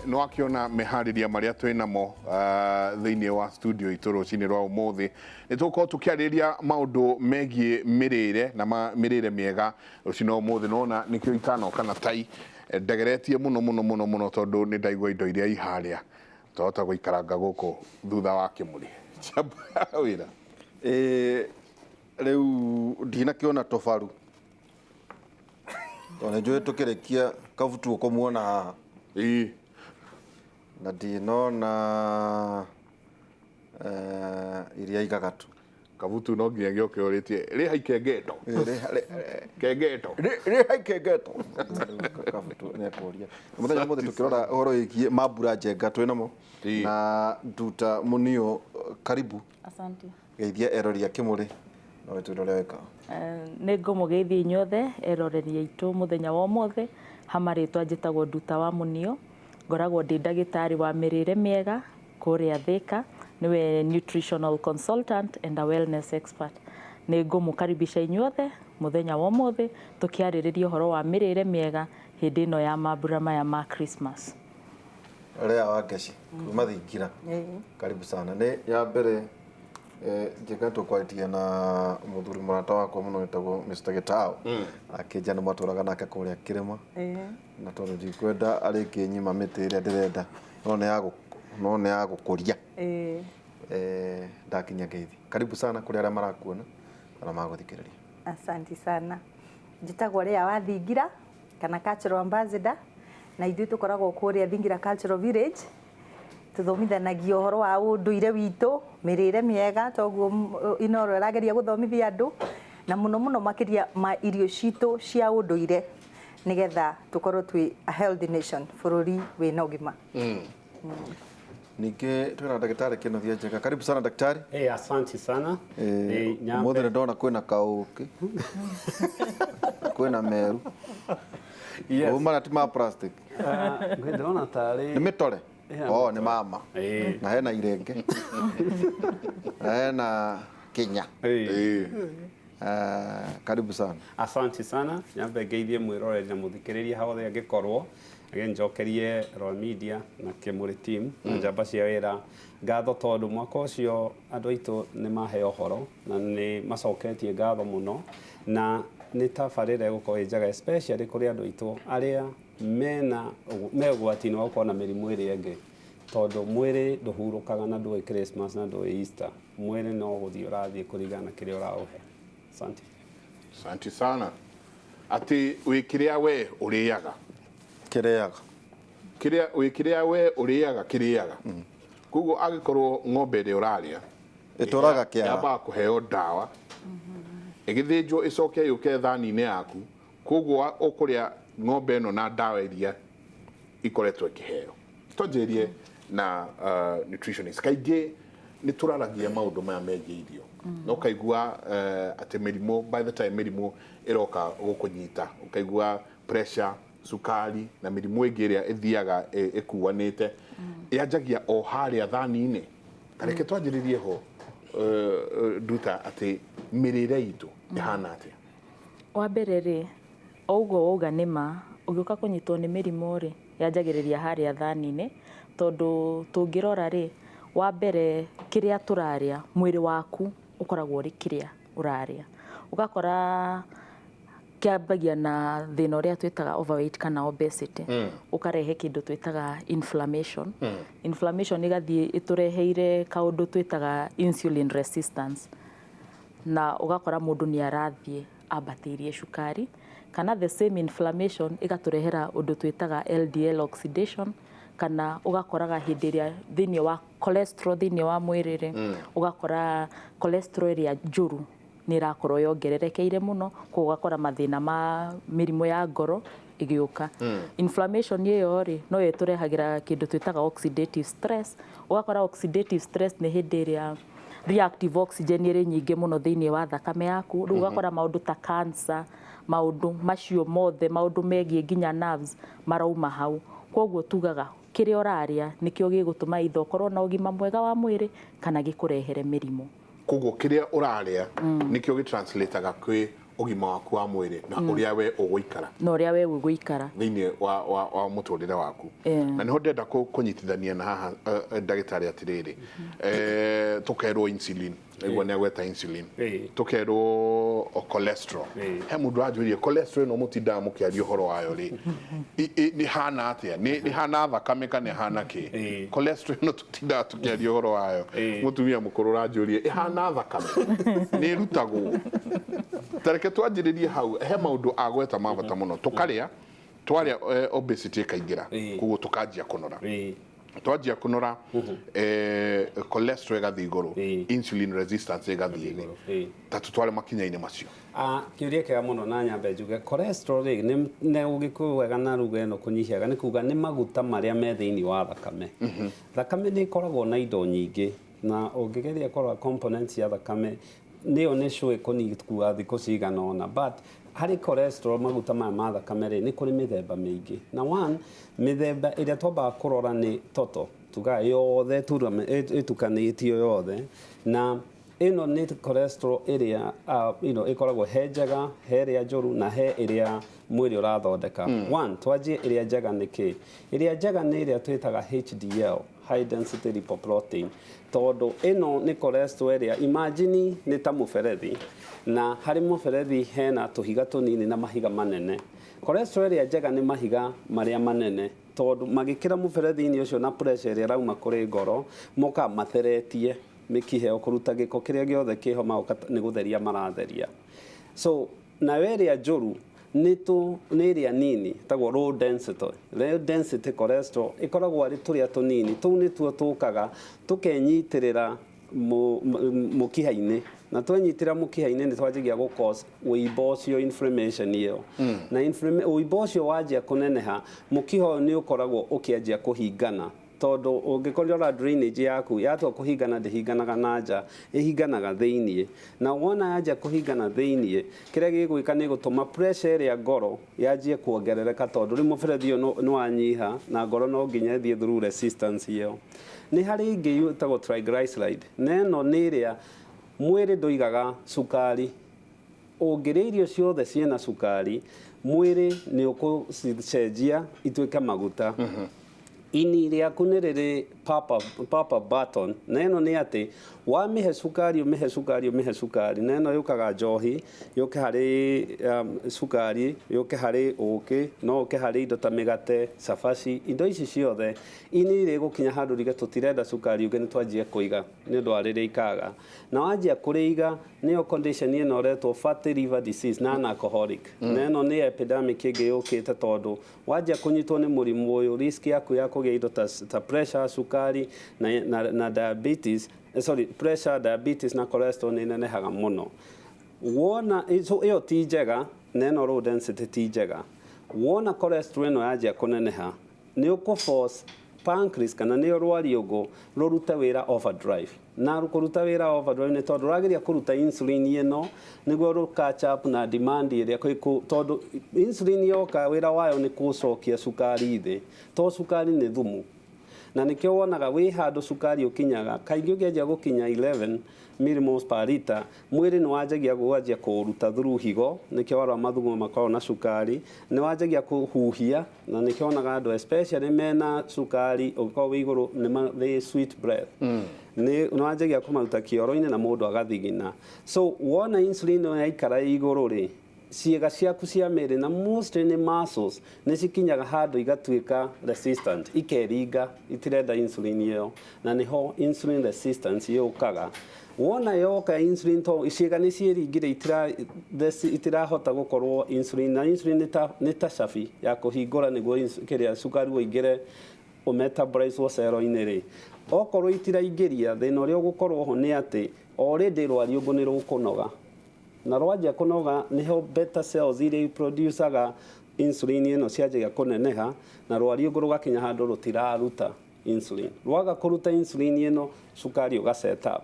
no akiona mehariria maria twinamo thiini wa studio ituru chini rwa umuthi ni tuko tukiariria maundu megie mirire na mirire miega rucino umuthi nona nikio itano kana tai ndegeretie muno tondu ni ndaigua indo iria iharia tota guikaranga guku thutha wa kimuri wira riu ndina kiona tofaru tone njui tukirekia kavutu ukumuona haha na ndinona iria igagatu kavutu no nginya gioke uritie ri haikengeto ri haikengeto kavutu ne kuria muthenya mothe tukirora horo ikie mambura njenga twinamo na nduta munio karibu asante geithia eroria kimuri no weturoria weka nĩ ngũmũgeithia inyuothe eroreria itu muthenya wa mothe hamaritwa njĩtagwo nduta wa munio ngoragwo ndĩ ndagĩtarĩ wa mĩrĩre mĩega kũrĩa Thika niwe nutritional consultant and a wellness expert nĩ ngũmũkaribisha inyuothe muthenya wa mothe tukiarĩrĩria ũhoro wa mĩrĩre mĩega hĩndĩ ĩno ya mambura maya ma Christmas rea wa Ngeci kuma Thingira karibu sana nĩ ya mbere njega tukwatia na muthuri murata wakwa muno wetagwo Mr. Gitao akĩnja nĩ matũraga nake kũrĩa Kĩrĩma na tondũ ndikwenda arĩkie nyima mĩtĩ ĩrĩa ndĩrenda no nĩ ya gũkũria ndakinya ngeithi karibu sana kũrĩ arĩa marakuona na magũthikĩrĩria asante sana njĩtagwo Rea wa Thingira kana cultural ambassador na ithuĩ tũkoragwo kũrĩa Thingira Cultural Village tuthomithanagia ũhoro wa ũndũire witũ mĩrĩre mĩega toguo Inoro ĩrageria gũthomithia andũ na mũno makĩria ma irio citũ cia ũndũire nigetha tukorwo twĩ a healthy nation bũrũri wĩna ũgima ningĩ twĩna ndagĩtarĩ Kĩnothia Njega karibu sana daktari asante sana mũthĩ ndona kwĩna kaũkĩ kwĩna meru mara ti ma plastic ndona tarĩ nĩ mĩtore nĩ mama na hena irenge na hena kinya karibu sana asante sana nyambe ngeithie mwiroreri na muthikiriria hothe angikorwo agenjokerie Royal Media na Kimuri team na njamba cia wira ngatho tondu mwaka ucio andu aitu ni maheo horo na ni macoketie ngatho muno na ni tabarĩra gũkorwo njega especially kuri andu aitu aria mena megwatini wa gũkorwo na mĩrimũ ĩrĩa ĩngĩ tondu mwĩrĩ ndũhurũkaga na ndũĩ Christmas na ndũĩ Easter mwĩrĩ no gũthiĩ ũrathiĩ kũringana na kĩrĩa ũraũhe asante sana ati wĩkĩrĩa we ũrĩaga kĩrĩaga koguo agĩkorwo ng'ombe ĩrĩa ũrarĩa ĩtũraga kĩara yamba kũheo ndawa ĩgĩthĩnjwo ĩcoke yũke thani-inĩ yaku koguo ũkũrĩa ng'ombe ĩno na ndawa iria ikoretwo ikĩheo tũnjĩrie na nutritionist kaingĩ nĩ tũraragia maũndũ maya megiĩ irio no kaigua atĩ mĩrimũ by the time mĩrimũ ĩroka gũkũnyita ũkaigua pressure sukari na mĩrimũ ĩngĩ ĩrĩa ĩthiaga ĩkuanĩte yanjagia o harĩa thani-inĩ kareke twanjĩrĩrie ho nduta atĩ mĩrĩre itũ ĩhana atĩa wa mbere rĩ oguo wauga nĩma ũgĩũka kũnyitwo nĩ mĩrimũ rĩ yanjagĩrĩria harĩa thani-inĩ tondu tũngĩrora rĩ wa mbere kĩrĩa tũrarĩa mwĩrĩ waku ũkoragwo ũrĩ kĩrĩa ũrarĩa ũgakora kĩambagia na thĩna ũrĩa twĩtaga overweight kana obesity ũkarehe kĩndũ twĩtaga inflammation igathiĩ ĩtũreheire kaũndũ twĩtaga insulin resistance na ũgakora mũndũ nĩ arathiĩ ambatĩirie cukari kana the same inflammation igatũrehera ũndũ twĩtaga LDL oxidation kana ũgakoraga hĩndĩ ĩrĩa thĩinĩ wa cholesterol thĩinĩ wa mwĩrĩ rĩ ũgakora cholesterol ĩrĩa njũru nĩ ĩrakorwo yongererekeire mũno koguo ũgakora mathĩna ma mĩrimũ ya ngoro ĩgĩũka inflammation ĩyo rĩ no ĩtũrehagĩra kĩndũ twĩtaga oxidative stress ũgakora oxidative stress nĩ hĩndĩ ĩrĩa reactive oxygen ĩrĩ nyingĩ mũno thĩinĩ wa thakame yaku rĩu ũgakora maũndũ ta cancer maũndũ macio mothe maũndũ megiĩ nginya nerves marauma hau koguo tugaga kĩrĩa ũrarĩa nĩkĩo gĩgũtũma either ũkorwo na ũgima mwega wa mwĩrĩ kana gĩkũrehere mĩrimũ koguo kĩrĩa ũrarĩa nĩkĩo gĩtranslataga kwĩ ũgima waku wa mwĩrĩ na ũrĩa we ũgũikara na ũrĩa we ũgũikara thĩinĩ wa mũtũrĩre waku na nĩho ndenda kũnyitithania na haha ndagĩtarĩ atĩrĩrĩ tũkerwo insulin nĩguo nĩ agweta insulin tũkerwo cholesterol he mũndũ anjũrie cholesterol no mũtindaga mũkĩaria ũhoro wayo rĩ nĩ hana atĩa nĩ hana thakame kana hana kĩ cholesterol no tũtindaga tũkĩaria ũhoro wayo mũtumia mũkũrũ ũranjũrie ĩhana thakame nĩ ĩrutagwo tareke twanjĩrĩrie hau he maũndũ agweta ma bata mũno tũkarĩa twarĩa obesity ĩkaingĩra koguo tũkanjia kũnora twajia kũnora cholesterol ĩgathiĩ igũrũ insulin resistance ĩgathiĩ thĩ ta tũtware makinya-inĩ macio kĩũria kĩega mũno na nyambe njuge cholesterol nĩ ũgĩkũyũ wega na ruga ĩno kũnyihiaga nĩ kuga nĩ maguta marĩa me thĩinĩ wa thakame thakame nĩ ĩkoragwo na indo nyingĩ na ũngĩgeria kũrora components ya thakame nĩyo nĩ cũĩ kũnyikua thikũ cigana ũna but harĩ cholesterol maguta maya ma thakame rĩ nĩ kũrĩ mĩthemba mĩingĩ na one mĩthemba ĩrĩa twambaga kũrora nĩ total tugaga yothe ĩtukanĩtio yothe na ĩno nĩ cholesterol ĩrĩa ĩkoragwo he njega he ĩrĩa njũru na he ĩrĩa mwĩrĩ ũrathondeka one twanjie ĩrĩa njega nĩ kĩ ĩrĩa njega nĩ ĩrĩa twĩtaga HDL high density lipoprotein tondũ ĩno nĩ cholesterol ĩrĩa imagine nĩ ta mũberethi na harĩ mũberethi hena tũhiga tũnini na mahiga manene cholesterol ĩrĩa njega nĩ mahiga marĩa manene tondũ magĩkĩra mũberethi-inĩ ũcio na pressure ĩrĩa rauma kũrĩ ngoro moka matheretie mĩkihe kũruta gĩko kĩrĩa gĩothe kĩho magoka nĩ gũtheria maratheria so nayo ĩrĩa njũru nĩ ĩrĩa nini tagwo low density cholesterol ĩkoragwo arĩ tũrĩa tũnini tũu nĩtuo tũkaga tũkenyitĩrĩra mũkiha-inĩ na twenyitĩrĩra mũkiha-inĩ nĩ twanjagia gũ-cause ũimbo ũcio inflammation ĩyo na ũimbo ũcio wanjia kũneneha mũkiha ũyũ nĩ ũkoragwo ũkĩanjia kũhingana tondũ ũngĩkorora drainage yaku yatua kũhingana ndĩhinganaga na nja ĩhinganaga thĩinĩ na wona yanjia kũhingana thĩinĩ kĩrĩa gĩgwĩka nĩ gũtũma pressure ĩrĩa ngoro yanjie kuongerereka tondũ rĩu mũberethi ũyũ nĩ wanyiha na ngoro no nginya ĩthiĩ through resistance ĩyo nĩ harĩ ingĩ ĩtagwo triglyceride na ĩno nĩ ĩrĩa mwĩrĩ ndũigaga cukari ũngĩrĩa irio ciothe ciĩna cukari mwĩrĩ nĩ ũkũcenjia ituĩke maguta ini rĩaku nĩ rĩrĩ papa button na ĩno nĩ atĩ wamĩhe cukari ũmĩhe cukari na ĩno yũkaga njohi yũke harĩ cukari yũke harĩ ũkĩ no ũke harĩ indo ta mĩgate cabaci indo ici ciothe ini rĩgũkinya handũ rĩge tũtirenda cukari ũngĩ nĩ twanjia kũiga nĩ ũndũ wa rĩrĩa ikaga na wanjia kũrĩiga nĩyo condition ĩno ũretwo fatty liver disease na alcoholic na ĩno nĩ epidemic ĩngĩ yũkĩte tondũ wanjia kũnyitwo nĩ mũrimũ ũyũ risk yaku ya kũgĩa indo ta pressure cukari na diabetes pressure diabetes na cholesterol nĩ nenehaga mũno wona ĩyo ti njega na ĩno low density ti njega wona cholesterol ĩno yanjia kũneneha nĩ ũkũ-force pancreas kana nĩyo rwariũngũ rũrute wĩra overdrive na kũruta wĩra overdrive nĩ tondũ ũrageria kũruta insulin ĩno nĩguo rũ catch up na demand ĩrĩa tondũ insulin yoka wĩra wayo nĩ kũcokia cukari thĩ to cukari nĩ thumu na nĩkĩo wonaga wĩ handũ cukari ũkinyaga kaingĩ ũkĩanjia gũkinya 11 millimole per liter mwĩrĩ nĩ wanjagia kũũruta through higo nĩkĩo warora mathugumo makoragwo na cukari nĩ wanjagia kũhuhia na nĩkĩo wonaga andũ especially mena cukari ũngĩkorwo wĩ igũrũ nĩ sweet breath nĩ wanjagia kũmaruta kĩoro-inĩ na mũndũ agathigina so wona insulin yaikara igũrũ rĩ ciĩga ciaku cia mĩĩrĩ na mostly nĩ muscles nĩ cikinyaga handũ igatuĩka resistant ikeringa itirenda insulin ĩyo na nĩho insulin resistance yũkaga wona yoka insulin to ciĩga nĩ ciĩringire itirahota gũkorwo insulin na insulin nĩ ta cabi ya kũhingũra nĩguo kĩrĩa cukari ũingĩre ũmetabolize cero-inĩ rĩ okorwo itiraingĩria thĩna ũrĩa ũgũkorwo ho nĩ atĩ already rwariũngũ nĩ rũkũnoga na rwajia kũnoga nĩho beta cells iria iproducaga insulin ĩno cianjagia kũneneha na rwariũngũ rũgakinya handũ rũtiraruta insulin rwaga kũruta insulin ĩno cukari ũga set up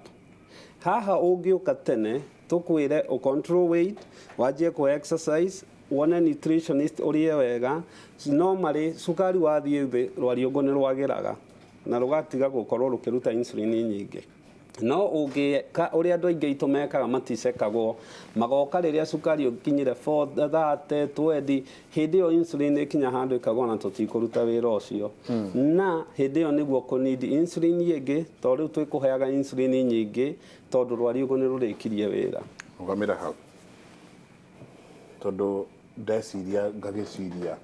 haha ũngĩũka tene tũkwĩre control weight wanjie kũ exercise wone nutritionist ũrĩe wega normally cukari wathiĩ thĩ rwariũngũ nĩ rwagĩraga na rũgatiga gũkorwo rũkĩruta insulin nyingĩ no ũrĩa andũ aingĩ itũ mekaga maticekagwo magoka rĩrĩa cukari ũkinyire 430 20 hĩndĩ ĩyo insulin ĩkinya handũ ĩkagwo na tũtikũruta wĩra ũcio na hĩndĩ ĩyo nĩguo kũnidi insulin ĩngĩ tondũ rĩu twĩkũheaga insulin nyingĩ tondũ rwariũngũ nĩ rũrĩkirie wĩra. Rũgamĩra hau tondũ ndeciria ngagĩciria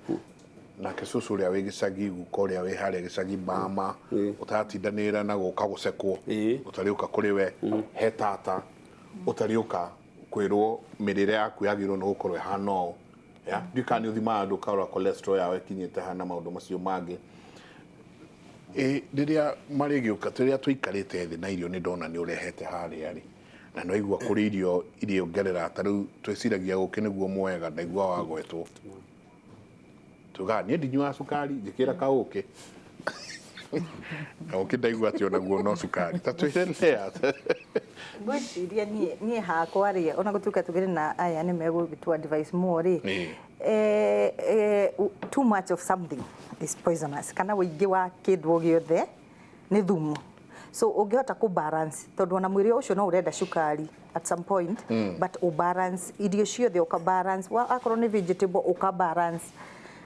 nake cucu ũrĩa wĩ gĩcagi guka ũrĩa wĩ harĩa gĩcagi mama ũtaratindanĩrĩra na gũka gũcekwo ũtarĩũka kũrĩ we he tata ũtarĩũka kwĩrwo mĩrĩre yaku yagĩrĩirwo nĩ gũkorwo ĩhana ũũ ndiũka nĩ ũthimaga andũ ũkarora cholesterol yawe ĩkinyĩte hana maũndũ macio mangĩ rĩrĩa marĩgĩũka rĩrĩa tũikarĩte thĩ na irio nĩ ndona nĩ ũrehete harĩa rĩ na no igua kũrĩ irio ongerera ta rĩu twĩciragia gũkĩ nĩguo mwega ndaigua wagwetwo tuga niĩ ndinyuaga cukari njĩkĩra kaũkĩ kaũkĩ ndaigua atĩ onaguo no cukari ta twĩrenea ngwĩciria niĩ hakwa rĩ ona gũtuĩka tũgĩrĩ na aya nĩ megũgĩtua advice more rĩ too much of something is poisonous kana ũingĩ wa kĩndũ o gĩothe nĩ thumu so ũngĩhota ku balance tondũ ona mwĩrĩ ũcio no ũrenda cukari at some point but u balance irio ciothe uka balance akorwo nĩ vegetable uka balance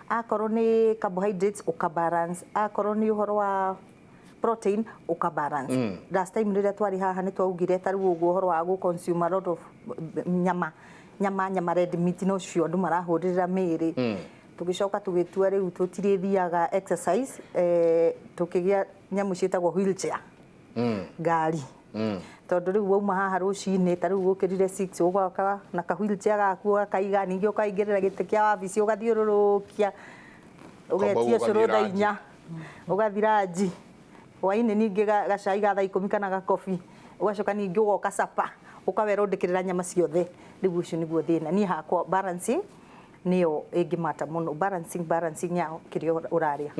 akorwo nĩ carbohydrates uka balance akorwo nĩ ũhoro wa protein uka balance last time rĩrĩa twari haha nĩ twaugire ta rĩu ũguo ũhoro wa gũ consume a lot of nyama red meat no cio andũ marahũrĩra mĩĩrĩ tũgĩcoka tũgĩtua rĩu tũtirĩthiaga exercise tũkĩgĩa nyamũ ciĩtagwo wheelchair ngari tondũ rĩu wauma haha rũcinĩ ta rĩu ũkĩrire 6 ũgoka na ka wheelchair gaku ũgakaiga ningĩ ũkaingĩrĩra gĩtĩ kĩa wabici ũgathiũrũrũkia ũgetia cũrũ thaa 4 ũgathi ranji hwainĩ ningĩ gacai ga thaa 10 kana gakobi ũgacoka ningĩ ũgoka capa ũkawerwo ndĩkĩrĩra nyama ciothe rĩu ũcio nĩguo thĩna niĩ hakwa balancing nĩyo ĩngĩmata mũno balancing yao kĩrĩa ũrarĩa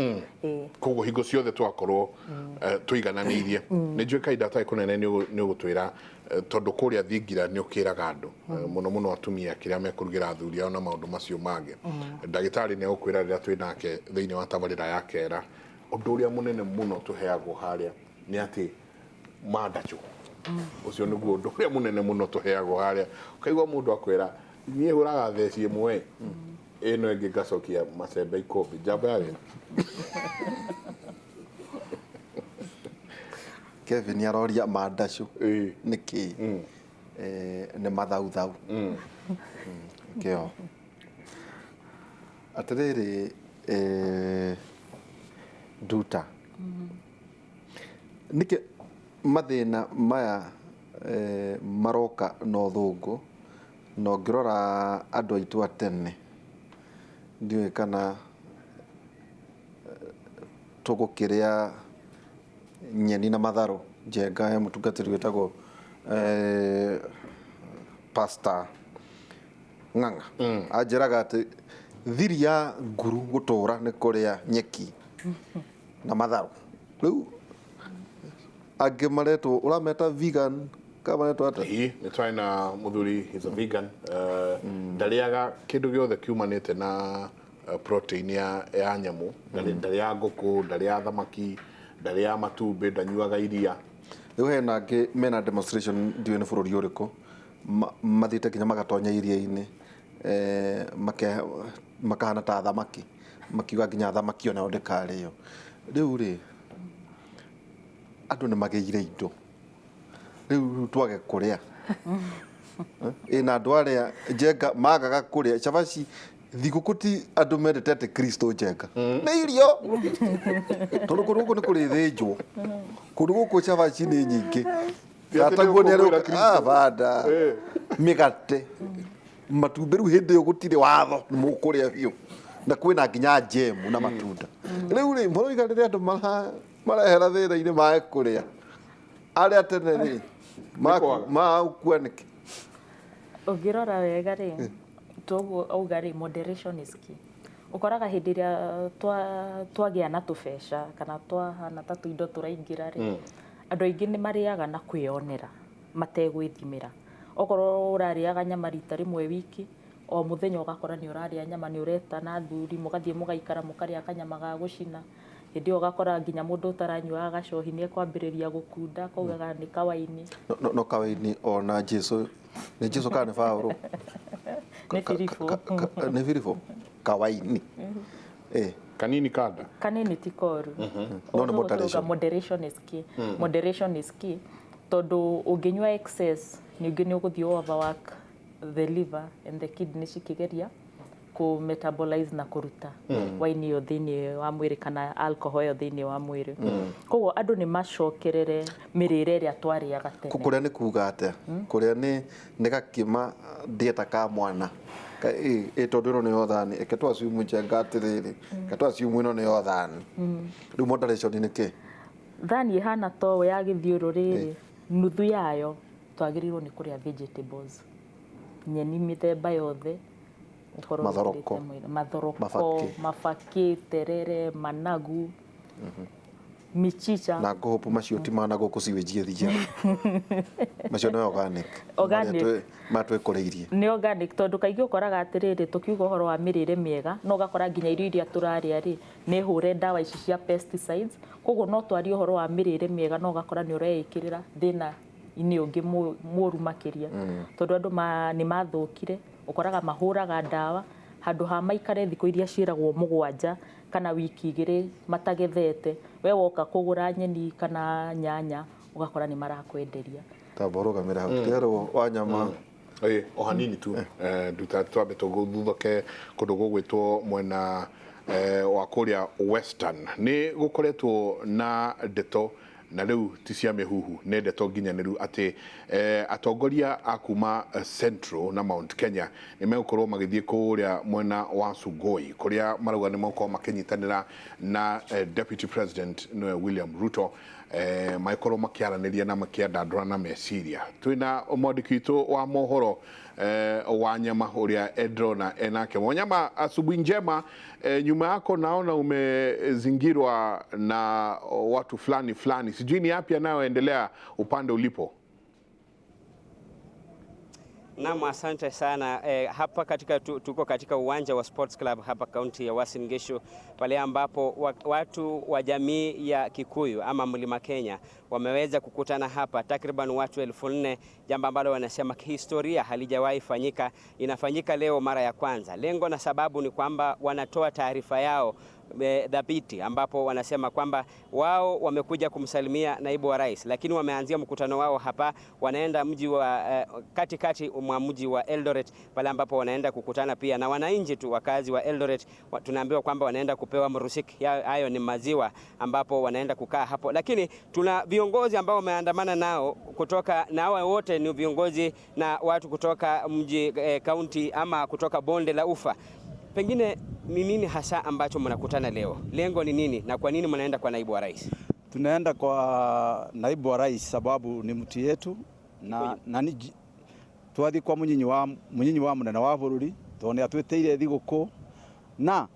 koguo hingo ciothe twakorwo tũigananĩirie nĩ njũĩ kahinda gatarĩ kũnene nĩ ũgũtwĩra tondũ kũrĩa thingira nĩ ũkĩraga andũ mũno mũno atumia kĩrĩa mekũrugĩra athuri ao na maũndũ macio mangĩ ndagĩtarĩ nĩ egũkwĩra rĩrĩa twĩ nake thĩinĩ wa tabarĩra ya kera ũndũ ũrĩa mũnene mũno tũheagwo harĩa nĩ atĩ mandacũ ũcio nĩguo ũndũ ũrĩa mũnene mũno tũheagwo harĩa ũkaigua mũndũ akwĩra niĩ hũraga theci ĩmwe ĩno ĩngĩ ngacokia macembe ikũmbĩ njamba ya wĩra Kevin aroria mandacũ nĩkĩ nĩ mathaũthaũ kĩo atĩrĩrĩ nduta nĩkĩ mathĩna maya maroka na ũthũngũ no ngĩrora andũ aitũ a tene ndiũĩ kana tũgũkĩrĩa nyeni na matharũ njenga ya mũtungatĩri wĩtagwo pasta ng'ang'a anjĩraga atĩ thiri ya nguru gũtũũra nĩ kũrĩa nyeki na matharũ rĩu angĩ maretwo ũrameta vegan nĩ twarĩ na mũthuri he's a vegan ndarĩaga kĩndũ gĩothe kiumanĩte na protein ya nyamũ ndarĩaga ngũkũ ndarĩaga thamaki ndarĩaga matumbĩ ndanyuaga iria rĩu hena angĩ mena demonstration ndiũĩ nĩ bũrũri ũrĩkũ mathiĩte nginya magatonya iria-inĩ makahana ta thamaki makiuga nginya thamaki onayo ndĩkarĩo rĩu rĩ andũ nĩ magĩire indo rĩu twage kũrĩa ĩna andũ arĩa njenga magaga kũrĩa cabaci thigũkũ ti andũ mendete atĩ Kristo njenga nĩ irio tondũ kũndũ gũkũ nĩ kũrĩthĩnjwo kũndũ gũkũ cabaci nĩ nyingĩ gataguo nĩ arĩũka banda mĩgate matumbĩ rĩu hĩndĩ ĩyo gũtirĩ watho nĩ mũkũrĩa biũ na kwĩna nginya njemu na matunda rĩu rĩ mũroiga rĩrĩa andũ marehera thĩna-inĩ mae kũrĩa arĩa tene rĩ maukua nĩkĩ ũngĩrora wega rĩ toguo auga rĩ moderation is key ũkoraga hĩndĩ ĩrĩa twagĩa na tũbeca kana twahana ta tũindo tũraingĩra rĩ andũ aingĩ nĩ marĩaga na kwĩonera mategwĩthimĩra okorwo ũrarĩaga nyama rita rĩmwe wiki o mũthenya ũgakora nĩ ũrarĩa nyama nĩ ũreta na athuri mũgathiĩ mũgaikara mũkarĩa kanyama ga gũcina hindi ugakora nginya mundu utaranyua gacohi ni ekwambiriria gukunda kaugaga ni kawaini no kawaini ona Jesu ni Jesu kana Paulo ni virifo kawaini kanini kada kanini tikoru no moderation. Moderation is key tondu unginywa excess ni ungi ni uguthii overwork the liver and the kidney cikigeria ku metabolize na kuruta waini yo thini wa mwiri kana alcohol yo thini wa mwiri koguo andu ni macokerere mirire ria twariaga tene kuria ni kuga atia kuria ni gakima dieta ka mwana tondu ino niyo thani eke twaciumu njenga atiriri ke twaciumu ino niyo thani riu moderation ni ki thani ihana to ya githiururiri nuthu yayo twagirirwo ni kuria vegetables nyeni mithemba yothe mathoroko mafaki terere managu michicha na ngohopu macio ti managu kuciwijie thija macio no organic matwekuriirie ni organic tondu kaigi ukoraga atiriri tukiuga uhoro wa mirire miega no gakora nginya irio iria turaria ri ni hure ndawa ici cia pesticides koguo no twari uhoro wa mirire miega no gakora ni ureikirira thina ini ungi moru makiria tondu andu ni mathukire ukoraga mahuraga ndawa handu ha maikare thiko iria ciragwo mugwanja kana wiki igiri matagethete we woka kugura nyeni kana nyanya ugakora ni marakwenderia taborogamira hakutero wanyama o hanini tu nduta twabe tuguthoke kundu gugwitwo mwena wa kuria western ni gukoretwo na ndeto na riu ti cia mihuhu ne ndeto nginyaniru ati atongoria akuma Central na Mount Kenya ni megukorwo magithie kuria mwena wa Sugoi kuria marauga ni moko makinyitanira na Deputy President William Ruto maikorwo makiaraniria na makiandandura na meciria twina mwandikito wa mohoro Wanyama uria Edrona enake Wanyama, asubuhi njema. Nyuma yako naona umezingirwa na watu fulani, sijui ni yapi yanayoendelea upande ulipo? Naam, asante sana. Hapa tuko katika uwanja wa Sports Club hapa kaunti ya Uasin Gishu, pale ambapo watu wa jamii ya Kikuyu ama Mlima Kenya wameweza kukutana hapa, takriban watu 1400, jambo ambalo wanasema kihistoria halijawahi fanyika, inafanyika leo mara ya kwanza. Lengo na sababu ni kwamba wanatoa taarifa yao dhabiti, ambapo wanasema kwamba wao wamekuja kumsalimia naibu wa rais, lakini wameanzia mkutano wao hapa, wanaenda mji wa katikati mwa mji wa Eldoret, pale ambapo wanaenda kukutana pia na wananchi tu wakazi wa Eldoret. Tunaambiwa kwamba wanaenda kupewa mrusiki, hayo ni maziwa, ambapo wanaenda kukaa hapo. Lakini tuna viongozi ambao wameandamana nao kutoka, na hao wote ni viongozi na watu kutoka mji kaunti ama kutoka bonde la Ufa. Pengine ni nini hasa ambacho mnakutana leo? Lengo ni nini na kwa nini mnaenda kwa naibu wa rais? Tunaenda kwa naibu wa rais sababu ni mtu yetu na ni twathi kwa munyinyi wa munene wa bururi tone atweteire thiguku na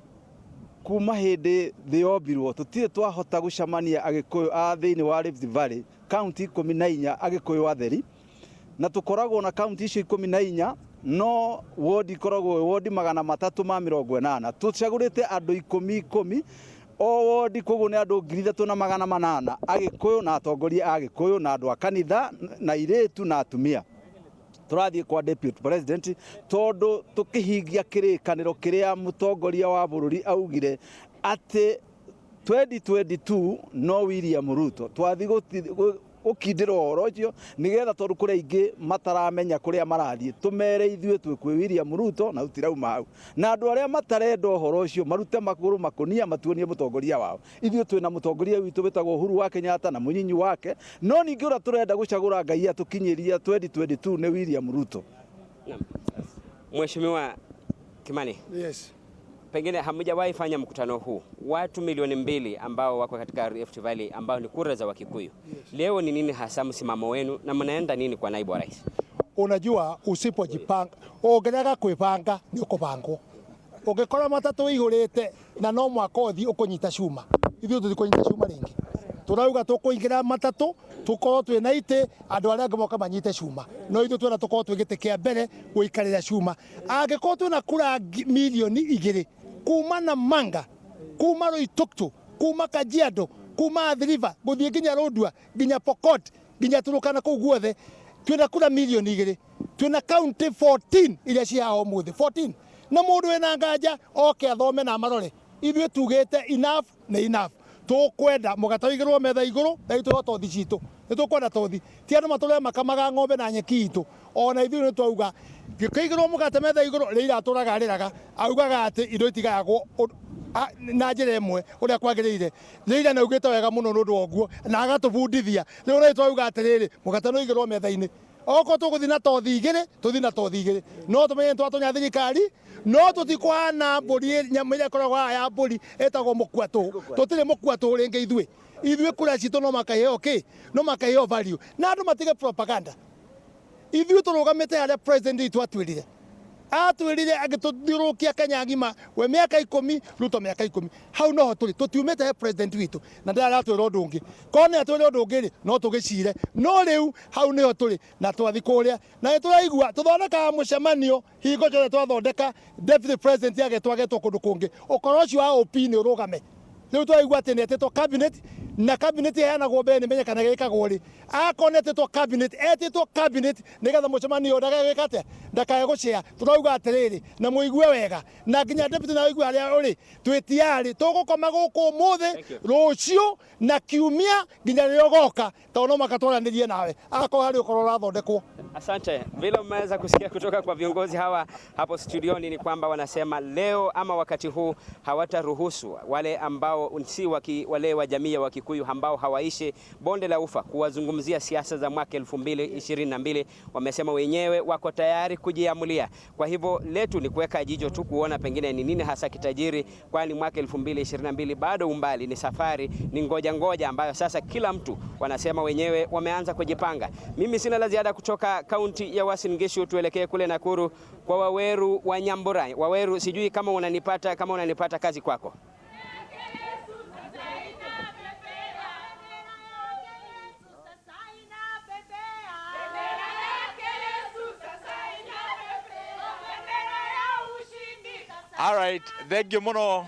kuma hindi thiombirwo tutire twahota gucamania agikuyu a thiini wa Rift Valley county 14 agikuyu atheri na tukoragwo na county icio 14 no wodi koragwo wodi 380 tucagurite andu 10 o wodi koguo ni andu 3800 agikuyu na atongoria agikuyu na andu a kanitha na iretu na atumia. Turathie kwa Deputy President tondu tukihingia kirikaniro kiria mutongoria wa bururi augire ati 2022 no William Ruto twathi ukindira horo ucio nigetha tondu kuria ingi mataramenya kuria marathie tumere ithue twi kwi William Ruto na utirauma hau na andu aria matarenda horo ucio marute makuru makonia matuonie mutongoria wao. Ithue twina mutongoria witu witagwo Uhuru wa Kenyatta na munyinyi wake, no ningi ura turenda gucagura Ngai atukinyiria 2022 ni William Ruto. Mheshimiwa Kimani. Yes. Pengine hamjawahi fanya mkutano huu, watu milioni 2 ambao wako katika Rift Valley ambao ni kura za Wakikuyu. Yes. Leo ni nini hasa msimamo wenu na mnaenda nini kwa naibu wa rais? Unajua usipojipanga, ungeaga kwipanga ni ukubangwo. Ungekora matatu igurite na no mwaka uthi ukunyita cuma. Ithuĩ tutikunyita cuma ringi. Turauga tukuingira matatu tukorwo twina ite andu aria ngoka manyite cuma. No ithuĩ twena tukorwo twigite kia mbere guikarira cuma. Angikorwo twina kura milioni 2 kuma na manga kuma Roituktu kuma Kajiado kuma Athi River guthie nginya Rondua nginya Pokot nginya Turukana kuu guothe twina kura milioni 2 twina county 14 iria ciao muthi 14 na mundu wina nganja oke athome na marore ithuĩ tugĩte enough na enough tukwenda mugataigirwo metha iguru na itũ tothi citũ nitukwenda tothi ti andu matũre makamaga ng'ombe na nyeki itũ ona ithuĩ nĩ twauga gĩkaigirwo mugate metha iguru rĩira atũraga rĩraga augaga atĩ indo itigayagwo na njĩra ĩmwe ũrĩa kwagĩrĩire rĩira naugĩte wega mũno nĩ ũndũ wa ũguo na agatũbundithia rĩu nĩ twauga atĩrĩrĩ mũgate nĩ igĩrwo metha-inĩ oko tũgũthiĩ na tothi igĩrĩ tũthiĩ na tothi igĩrĩ no tũmenye twatonya thirikari no tũtikũhana mbũri nyamũ ĩrĩa ĩkoragwo haha ya mbũri ĩtagwo mũkua-tũhũ tũtirĩ mũkua-tũhũ rĩngĩ ithuĩ kura citũ no makaheo no makaheo value na andũ matige propaganda ithuĩ tũrũgamĩte harĩa president witũ atwĩrire agĩtũthiũrũkia Kenya ng'ima we mĩaka 10 Ruto mĩaka 10 hau noho tũrĩ tũtiumĩte he president witũ na ndaratwĩra ũndũ ũngĩ korwo atwĩra ũndũ ũngĩ no tũgĩcire no rĩu hau nĩho tũrĩ na twathi kũrĩa na nĩtũraigua tũthondekaga mũcemanio hingo ciothe twathondeka deputy president agetwo kũndũ kũngĩ ũkorwo ũcio wa OP nĩ ũrũgame rĩu twaigua atĩ nĩ etĩtwo cabinet na cabinet ĩheanagwo mbere nĩmenye kana gĩkagwo rĩ akorwo etĩtwo cabinet nĩgetha mũcemanio ndagagĩka ndakae gũcea tũrauga atĩrĩrĩ na mũigue wega na nginya deputy na ũigue harĩa ũrĩ twĩtiarĩ tũgũkoma gũkũ ũmũthĩ rũciũ na kiumia nginya rĩrĩa ũgoka tondũ no makatwaranĩrie nawe akorwo harĩ ũkorwo ũrathondekwo. Asante. Vile umeweza kusikia kutoka kwa viongozi hawa hapo studioni ni kwamba wanasema leo ama wakati huu hawataruhusu wale ambao si wale wa jamii ya Wakikuyu ambao hawaishi bonde la Ufa kuwazungumzia siasa za mwaka 2022. Wamesema wenyewe wako tayari kujiamulia. Kwa hivyo letu ni kuweka jicho tu kuona pengine ni nini hasa kitajiri, kwani mwaka 2022 bado umbali, ni safari, ni ngoja ambayo sasa kila mtu wanasema wenyewe wameanza kujipanga. Mimi sina la ziada kutoka kaunti ya Uasin Gishu, tuelekee kule Nakuru kwa Waweru wa Nyambura. Waweru, sijui kama unanipata kazi kwako. All right, thank you muno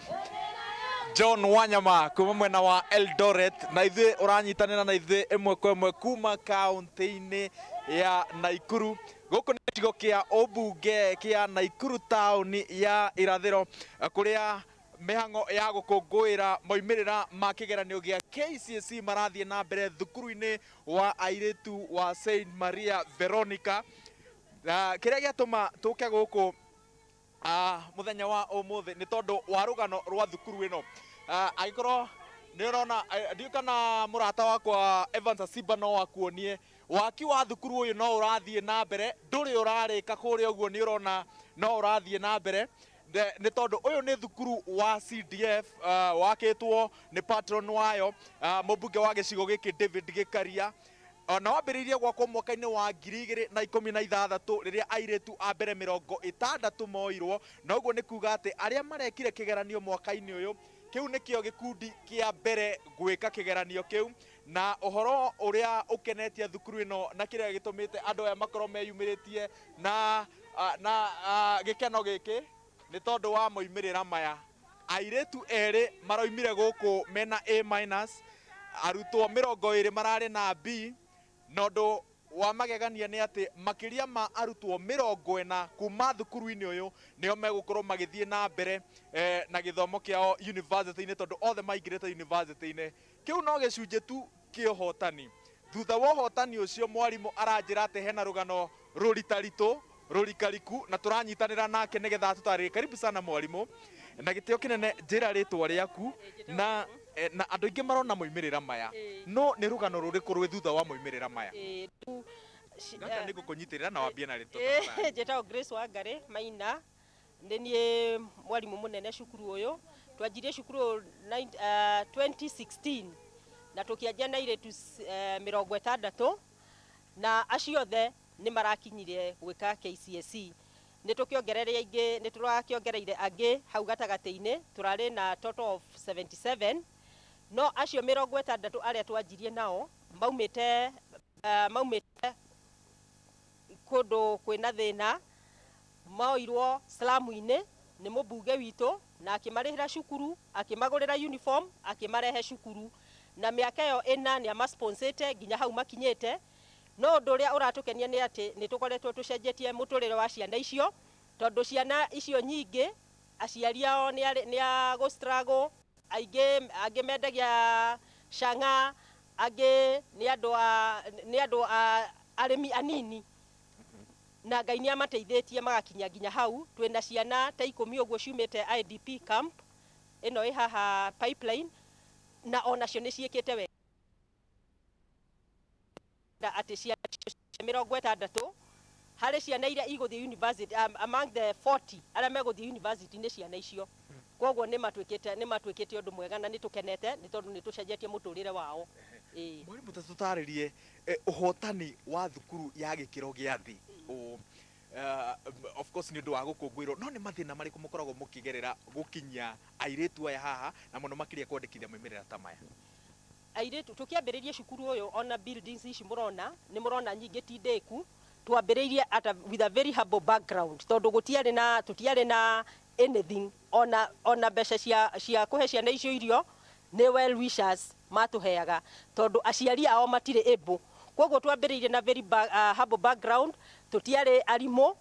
John Wanyama kuma mwena wa Eldoret, na ithuĩ ũranyitanĩra na ithuĩ ĩmwe kwa ĩmwe kuma kaunti-inĩ ya Naikuru. Gũkũ nĩ gĩcigo kĩa ũmbunge kĩa Naikuru taũni ya irathĩro, kũrĩa mĩhang'o ya gũkũngũĩra moimĩrĩra ma kĩgeranio gĩa KCSE marathiĩ na mbere thukuru-inĩ wa airĩtu wa Saint Maria Veronica. Kĩrĩa gĩatũma tũke gũkũ muthenya wa umuthi ni tondu wa rugano rwa thukuru ino agikorwo ni urona ndiukana murata wakwa Evans Asiba no akuonie waki wa thukuru uyu no urathie na mbere nduri urarika kuria uguo ni urona no urathie na mbere ni tondu uyu ni thukuru wa CDF wakitwo ni patron wayo mubunge wa gicigo giki David Gikaria na wambĩrĩirie gwakwo mwaka-inĩ wa 2016 rĩrĩa airĩtu a mbere 60 moirwo, na ũguo nĩ kuga atĩ arĩa marekire kĩgeranio mwaka-inĩ ũyũ kĩu nĩkĩo gĩkundi kĩa mbere gwĩka kĩgeranio kĩu, na ũhoro ũrĩa ũkenetie thukuru ĩno na kĩrĩa gĩtũmĩte andũ aya makorwo meyumĩrĩtie na gĩkeno gĩkĩ nĩ tondũ wa moimĩrĩra maya. Airĩtu erĩ maroimire gũkũ mena A-, arutwo 20 mararĩ na B. Nondũ wa magegania nĩ atĩ makĩria ma arutwo 40 kuma thukuru-inĩ ũyũ nĩo megũkorwo magĩthiĩ na mbere na gĩthomo kĩao university-inĩ, tondũ othe maingĩrĩte university-inĩ. Kĩu no gĩcunjĩ tu kĩa ũhotani. Thutha wa ũhotani ũcio mwarimũ aranjĩra atĩ hena rũgano rũritaritũ rũrikariku na tũranyitanĩra nake nĩgetha tũtarĩrie. Karibu sana mwarimũ, na gĩtĩo kĩnene njĩra rĩtwa rĩaku na andũ aingĩ marona moimĩrĩra maya, no nĩ rũgano rũrĩkũ rwĩ thutha wa moimĩrĩra maya? Ngaka nĩ ngũkũnyitĩrĩra na wambie na rĩtwa. Njĩtagwo Grace Wangari Maina, nĩ niĩ mwarimũ mũnene cukuru ũyũ. Twanjirie cukuru 2016 na tũkĩanjia na airĩtu 60 na acio othe nĩ marakinyire gwĩka KCSE. Nĩ tũrakĩongereire angĩ hau gatagatĩ-inĩ, tũrarĩ na total of 77, no acio 60 arĩa twanjirie nao maumĩte kũndũ kwĩna thĩna, moirwo slamu-inĩ nĩ mũmbunge witũ na akĩmarĩhĩra cukuru, akĩmagũrĩra uniform, akĩmarehe cukuru, na mĩaka ĩyo ĩna nĩ amasponsete nginya hau makinyĩte. No ũndũ ũrĩa ũratũkenia nĩ atĩ nĩ tũkoretwo tũcenjetie mũtũrĩre wa ciana icio, tondũ ciana icio nyingĩ aciari ao nĩ a go struggle, angĩ mendagia canga, angĩ nĩ andũ a arĩmi anini, na Ngai nĩ amateithĩtie magakinya nginya hau. Twĩna ciana ta 10 ũguo ciumĩte IDP camp ĩno ĩ haha Pipeline, na onacio nĩ ciĩkĩte wega atĩ ciana 60 harĩ ciana iria igũthiĩ university, among the 40 arĩa megũthiĩ university nĩ ciana icio. Koguo nĩ matuĩkĩte ũndũ mwega na nĩ tũkenete nĩ tondũ nĩ tũcenjetie mũtũrĩre wao. Mwarimu, ta tũtarĩrie ũhotani wa thukuru ya gĩkĩro gĩa thĩ, of course nĩ ũndũ wa gũkũngũĩrwo, no nĩ mathĩna marĩkũ mũkoragwo mũkĩgerera gũkinyia airĩtu aya haha na mũno makĩria kwandĩkithia moimĩrĩra ta maya? Airĩtu tũkĩambĩrĩria cukuru ũyũ, ona buildings ici mũrona nĩ mũrona nyingĩ ti ndĩku, twambĩrĩirie with a very humble background, tondũ tũtiarĩ na anything, ona mbeca cia kũhe ciana icio irio nĩ well wishers matũheaga, tondũ aciari ao matirĩ able. Koguo twambĩrĩirie na very humble background, tũtiarĩ arimũ,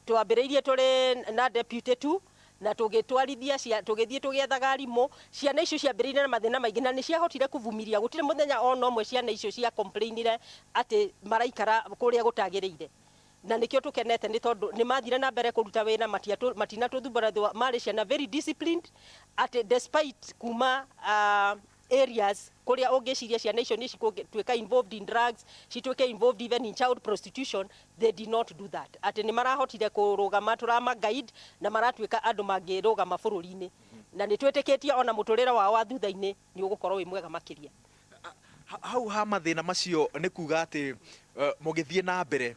twambĩrĩirie tũrĩ na deputy tu, na tũgĩtwarithia tũgĩthiĩ tũgĩethaga arimũ. Ciana icio ciambĩrĩirie na mathĩna maingĩ na nĩ ciahotire kũvumilia. Gũtirĩ mũthenya ona ũmwe ciana icio cia complainire atĩ maraikara kũrĩa gũtagĩrĩire, na nĩkĩo tũkenete nĩ tondũ nĩ mathire na mbere kũruta wĩra, matinatũthumbũra. Marĩ ciana very disciplined, atĩ despite kuma areas kũrĩa ũngĩciria ciana icio nĩ cituĩka involved in drugs, cituĩke involved even in child prostitution, they did not do that. Atĩ nĩ marahotire kũrũgama, tũrama guide na maratuĩka andũ mangĩrũgama bũrũri-inĩ, na nĩ twĩtĩkĩtie ona mũtũrĩre wao wa thutha-inĩ nĩ ũgũkorwo wĩ mwega makĩria. Hau ha mathĩna macio nĩ kuga atĩ mũgĩthiĩ na mbere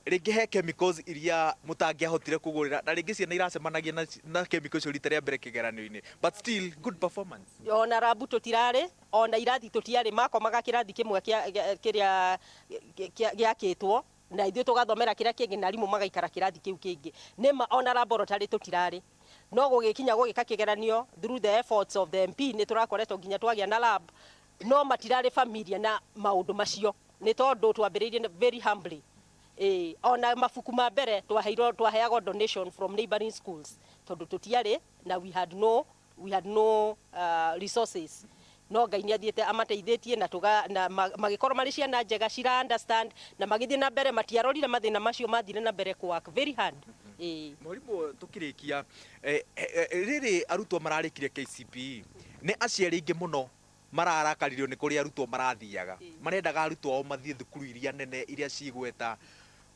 rĩngĩ he chemicals iria mũtangĩahotire kũgũrĩra, na rĩngĩ ciana iracemanagia na chemicals icio rita rĩa mbere kĩgeranio-inĩ, but still good performance. Ona rabu tũtirarĩ, ona irathi tũtiarĩ, makomaga kĩrathi kĩmwe kĩrĩa gĩakĩtwo na ithuĩ tũgathomera kĩrĩa kĩngĩ na arimũ magaikara kĩrathi kĩu kĩngĩ. Nĩma ona laboratory tũtirarĩ, no gũgĩkinya gũgĩka kĩgeranio through the efforts of the MP nĩ tũrakoretwo nginya twagĩa na lab, no matirarĩ familia na maũndũ macio, nĩ tondũ twambĩrĩirie very humbly. Ona mabuku ma mbere twaheagwo donation from neighboring schools, tondũ tũtiarĩ na we had no resources. No Ngai nĩ athiĩte amateithĩtie na magĩkorwo marĩ ciana njega cira understand, na magĩthiĩ na mbere matiarorire mathĩna macio, mathire na mbere ku work very hard. Mwarimũ, tũkĩrĩkia rĩrĩ arutwo mararĩkire KCPE, nĩ aciari aingĩ mũno mararakaririo nĩ kũrĩa arutwo marathiaga, marendaga arutwo ao mathiĩ thukuru iria nene iria cigweta.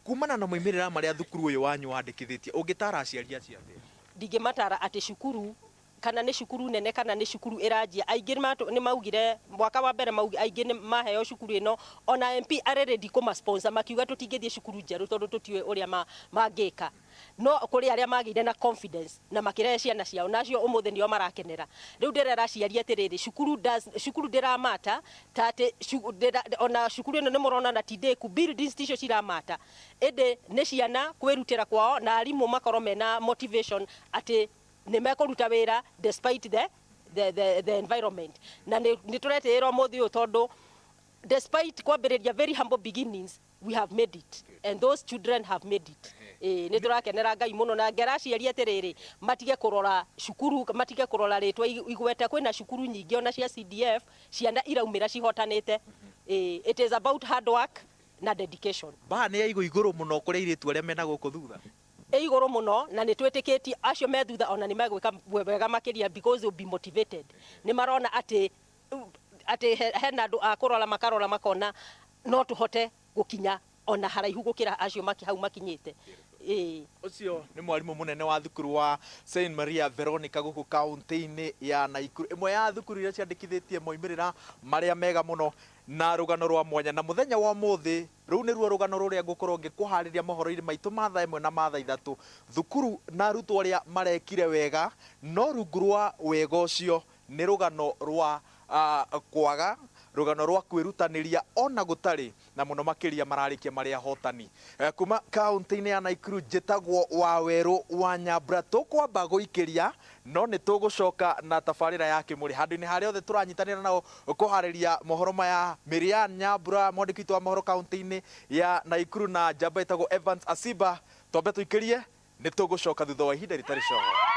Kumana na moimĩrĩra marĩa thukuru ũyũ wanyu wandĩkithĩtie, ũngĩtara aciari acio atĩa? Ndingĩmatara atĩ cukuru kana nĩ cukuru nene kana nĩ cukuru ĩranjia. Aingĩ nĩ maugire mwaka wa mbere, aingĩ nĩ maheo cukuru ĩno, ona MP areredi kũmasponsor, makiuga tũtingĩthiĩ cukuru njerũ tondũ tũtiũĩ ũrĩa mangĩka. No kũrĩ arĩa magĩire na confidence na makĩrehe ciana ciao, nacio ũmũthĩ nĩo marakenera. Rĩu ndĩrera aciari atĩrĩrĩ, cukuru ndĩramata, ta atĩ ona cukuru ĩno nĩ mũrona na ti ndĩku, buildings icio ciramata. Ĩndĩ nĩ ciana kwĩrutĩra kwao na arimũ makorwo mena motivation atĩ nĩ mekũruta wĩra despite the environment. Na nĩ tũretĩĩra ũmũthĩ ũyũ tondũ despite kwambĩrĩria very humble beginnings, we have made it and those children have made it. Nĩ tũrakenera Ngai mũno, na ngera aciari atĩrĩrĩ, matige kũrora cukuru, matige kũrora rĩtwa igweta. Kwĩna cukuru nyingĩ ona cia CDF ciana iraumĩra cihotanĩte. It is about hard work na dedication. Baha nĩ yaigwo igũrũ mũno kũrĩa airĩtu arĩa mena gũkũ thutha. Igũrũ mũno, na nĩ twĩtĩkĩtie acio me thutha ona nĩ megwĩka wega makĩria because they will be motivated. Nĩ marona atĩ hena andũ a kũrora makarora makona no tũhote gũkinya ona haraihu gũkĩra acio hau makinyĩte. Ũcio nĩ mwarimũ mũnene wa thukuru wa St Maria Veronica gũkũ kaunti-inĩ ya Naikuru, ĩmwe ya thukuru iria ciandĩkithĩtie moimĩrĩra marĩa mega mũno na rũgano rwa mwanya. Na mũthenya wa ũmũthĩ rũu nĩruo rũgano rũrĩa ngũkorwo ngĩkũharĩria mohoro-inĩ maitũ ma thaa 1 na ma thaa 3. Thukuru na arutwo arĩa marekire wega, no rungu rwa wega ũcio nĩ rũgano rwa kwaga, rũgano rwa kwĩrutanĩria ona gũtarĩ na muno makiria mararikia maria hotani kuma kaunti-ini ya Naikuru njitagwo Waweru wa Nyambura tukwamba guikiria no ni tugucoka na tabarira ya kimuri handu-ini haria othe turanyitanira nao kuhariria mohoro maya Miriam Nyambura mwandiki wa mohoro kaunti-ini ya Naikuru na njamba itagwo Evans Asiba twambe tuikirie ni tugucoka thutha wa ihinda ritari coho.